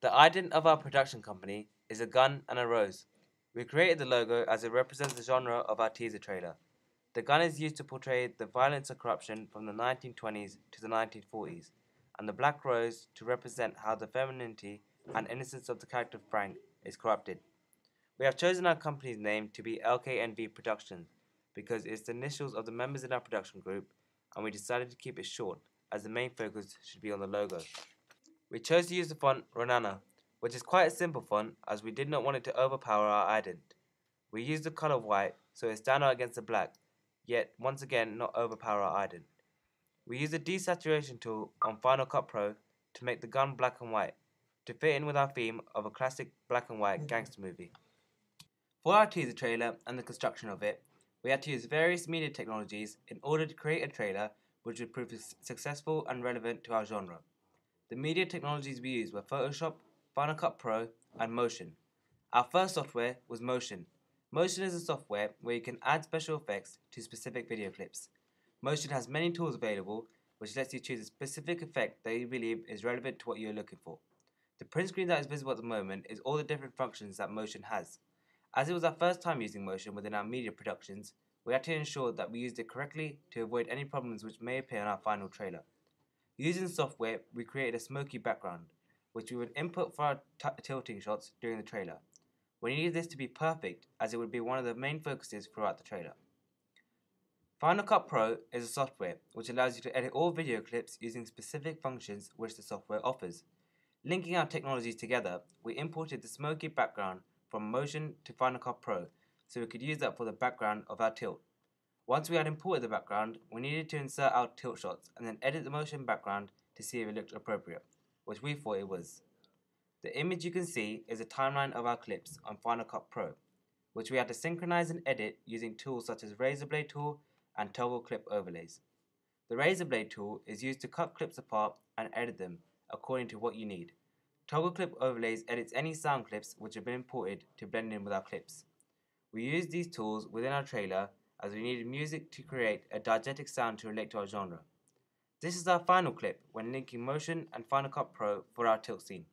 The ident of our production company is a gun and a rose. We created the logo as it represents the genre of our teaser trailer. The gun is used to portray the violence and corruption from the 1920s to the 1940s, and the black rose to represent how the femininity and innocence of the character Frank is corrupted. We have chosen our company's name to be LKNV Productions because it's the initials of the members in our production group, and we decided to keep it short as the main focus should be on the logo. We chose to use the font Ronana, which is quite a simple font as we did not want it to overpower our ident. We used the color white so it stand out against the black, yet once again not overpower our ident. We used the desaturation tool on Final Cut Pro to make the gun black and white, to fit in with our theme of a classic black and white gangster movie. For our teaser trailer and the construction of it, we had to use various media technologies in order to create a trailer which would prove successful and relevant to our genre. The media technologies we used were Photoshop, Final Cut Pro, and Motion. Our first software was Motion. Motion is a software where you can add special effects to specific video clips. Motion has many tools available, which lets you choose a specific effect that you believe is relevant to what you are looking for. The print screen that is visible at the moment is all the different functions that Motion has. As it was our first time using Motion within our media productions, we had to ensure that we used it correctly to avoid any problems which may appear in our final trailer. Using the software, we created a smoky background, which we would input for our tilting shots during the trailer. We needed this to be perfect as it would be one of the main focuses throughout the trailer. Final Cut Pro is a software which allows you to edit all video clips using specific functions which the software offers. Linking our technologies together, we imported the smoky background from Motion to Final Cut Pro so we could use that for the background of our tilt. Once we had imported the background, we needed to insert our tilt shots and then edit the motion background to see if it looked appropriate, which we thought it was. The image you can see is a timeline of our clips on Final Cut Pro, which we had to synchronize and edit using tools such as Razor Blade tool and toggle clip overlays. The Razor Blade tool is used to cut clips apart and edit them according to what you need. Toggle clip overlays edits any sound clips which have been imported to blend in with our clips. We used these tools within our trailer as we needed music to create a diegetic sound to relate to our genre. This is our final clip when linking Motion and Final Cut Pro for our tilt scene.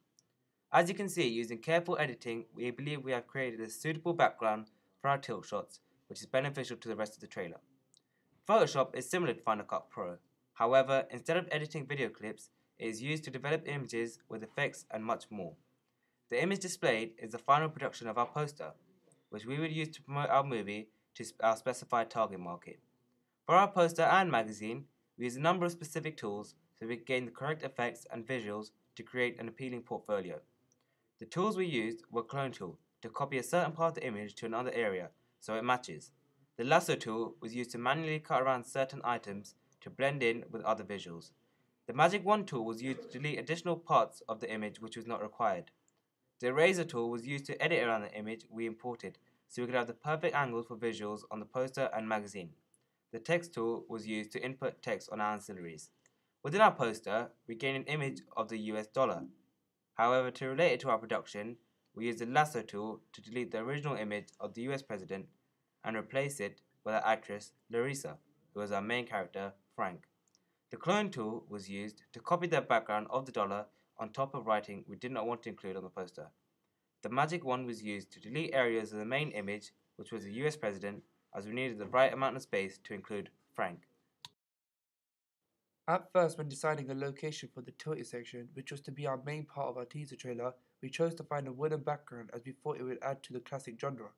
As you can see, using careful editing, we believe we have created a suitable background for our tilt shots, which is beneficial to the rest of the trailer. Photoshop is similar to Final Cut Pro. However, instead of editing video clips, it is used to develop images with effects and much more. The image displayed is the final production of our poster, which we would use to promote our movie to our specified target market. For our poster and magazine, we use a number of specific tools so we can gain the correct effects and visuals to create an appealing portfolio. The tools we used were Clone Tool to copy a certain part of the image to another area so it matches. The Lasso tool was used to manually cut around certain items to blend in with other visuals. The Magic Wand tool was used to delete additional parts of the image which was not required. The Eraser tool was used to edit around the image we imported so we could have the perfect angles for visuals on the poster and magazine. The Text tool was used to input text on our ancillaries. Within our poster, we gain an image of the US dollar. However, to relate it to our production, we used the Lasso tool to delete the original image of the US president and replace it with our actress Larissa, who was our main character, Frank. The Clone tool was used to copy the background of the dollar on top of writing we did not want to include on the poster. The Magic Wand was used to delete areas of the main image, which was the US president, as we needed the right amount of space to include Frank. At first, when deciding a location for the tilted section, which was to be our main part of our teaser trailer, we chose to find a wooden background as we thought it would add to the classic genre.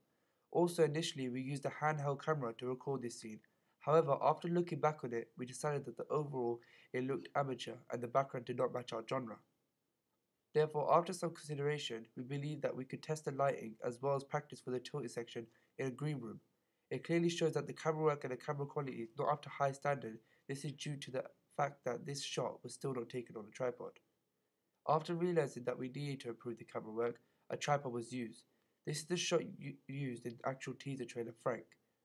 Also, initially, we used a handheld camera to record this scene. However, after looking back on it, we decided that overall it looked amateur and the background did not match our genre. Therefore, after some consideration, we believed that we could test the lighting as well as practice for the tilted section in a green room. It clearly shows that the camera work and the camera quality is not up to high standard. This is due to the fact that this shot was still not taken on a tripod. After realizing that we needed to improve the camera work, a tripod was used. This is the shot used in the actual teaser trailer Frank.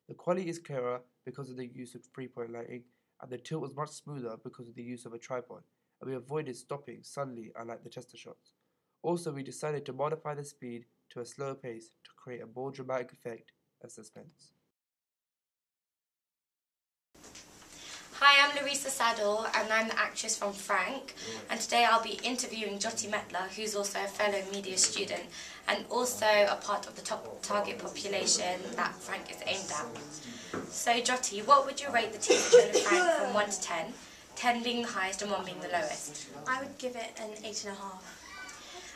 The quality is clearer because of the use of 3-point lighting, and the tilt was much smoother because of the use of a tripod, and we avoided stopping suddenly unlike the tester shots. Also, we decided to modify the speed to a slower pace to create a more dramatic effect and suspense. Hi, I'm Larissa Saddle and I'm the actress from Frank, and today I'll be interviewing Jyoti Metla, who's also a fellow media student and also a part of the top target population that Frank is aimed at. So Jyoti, what would you rate the teaser trailer Frank from 1 to 10, 10 being the highest and 1 being the lowest? I would give it an 8.5.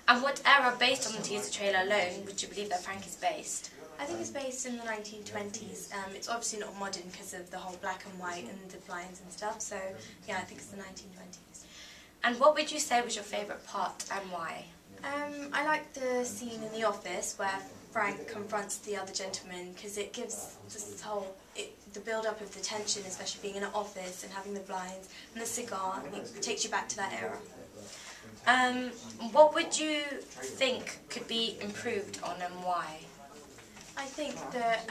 And what era, based on the teaser trailer alone, would you believe that Frank is based? I think it's based in the 1920s. It's obviously not modern because of the whole black and white and the blinds and stuff, so yeah, I think it's the 1920s. And what would you say was your favourite part and why? I like the scene in the office where Frank confronts the other gentleman because it gives this whole, the build-up of the tension, especially being in an office and having the blinds and the cigar, it takes you back to that era. What would you think could be improved on and why? I think that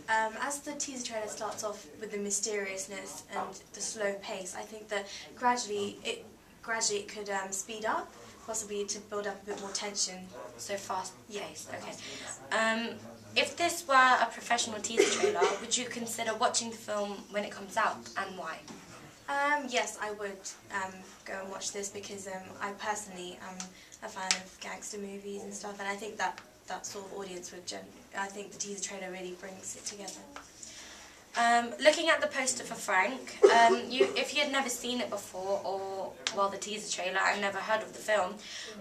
as the teaser trailer starts off with the mysteriousness and the slow pace, I think that gradually it could speed up, possibly to build up a bit more tension. So fast Yeah. paced, okay. If this were a professional teaser trailer, would you consider watching the film when it comes out and why? Yes, I would go and watch this because I personally am a fan of gangster movies and stuff, and I think that sort of audience would I think the teaser trailer really brings it together. Looking at the poster for Frank, if you had never seen it before, or well, the teaser trailer and never heard of the film,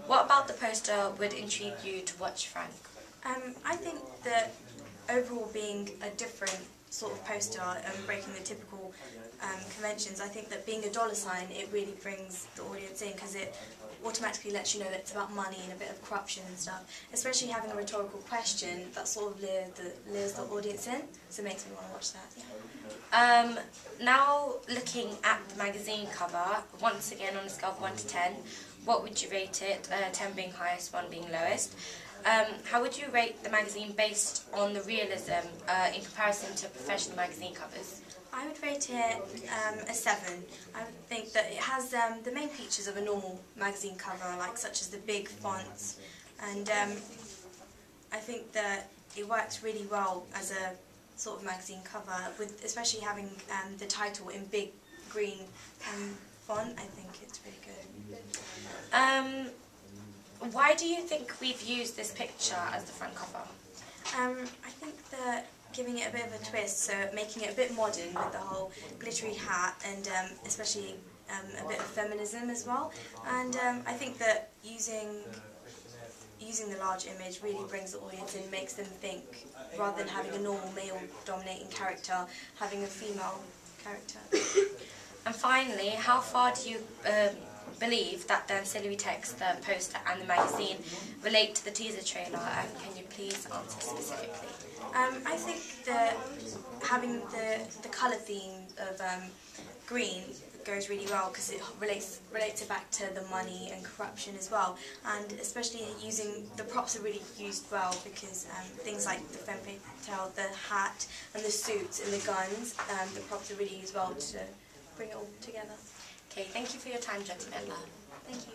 what about the poster would intrigue you to watch Frank? I think that overall being a different sort of poster and breaking the typical conventions, I think that being a dollar sign, it really brings the audience in because it automatically lets you know that it's about money and a bit of corruption and stuff, especially having a rhetorical question that sort of lures the audience in, so it makes me want to watch that. Yeah. Now looking at the magazine cover, once again on a scale of 1 to 10, what would you rate it, 10 being highest, 1 being lowest? How would you rate the magazine based on the realism in comparison to professional magazine covers? I would rate it a 7. I would think that it has the main features of a normal magazine cover, like such as the big fonts, and I think that it works really well as a sort of magazine cover, with especially having the title in big green font. I think it's really good. Why do you think we've used this picture as the front cover? I think that giving it a bit of a twist, so making it a bit modern with the whole glittery hat and especially a bit of feminism as well. And I think that using the large image really brings the audience in, makes them think, rather than having a normal male-dominating character, having a female character. And finally, how far do you believe that the ancillary text, the poster and the magazine relate to the teaser trailer, and can you please answer specifically? I think that having the colour theme of green goes really well because it relates it back to the money and corruption as well, and especially using the props are really used well because things like the femme fatale, the hat and the suits and the guns, the props are really used well to bring it all together. Okay, thank you for your time, Jyoti Metla. Thank you.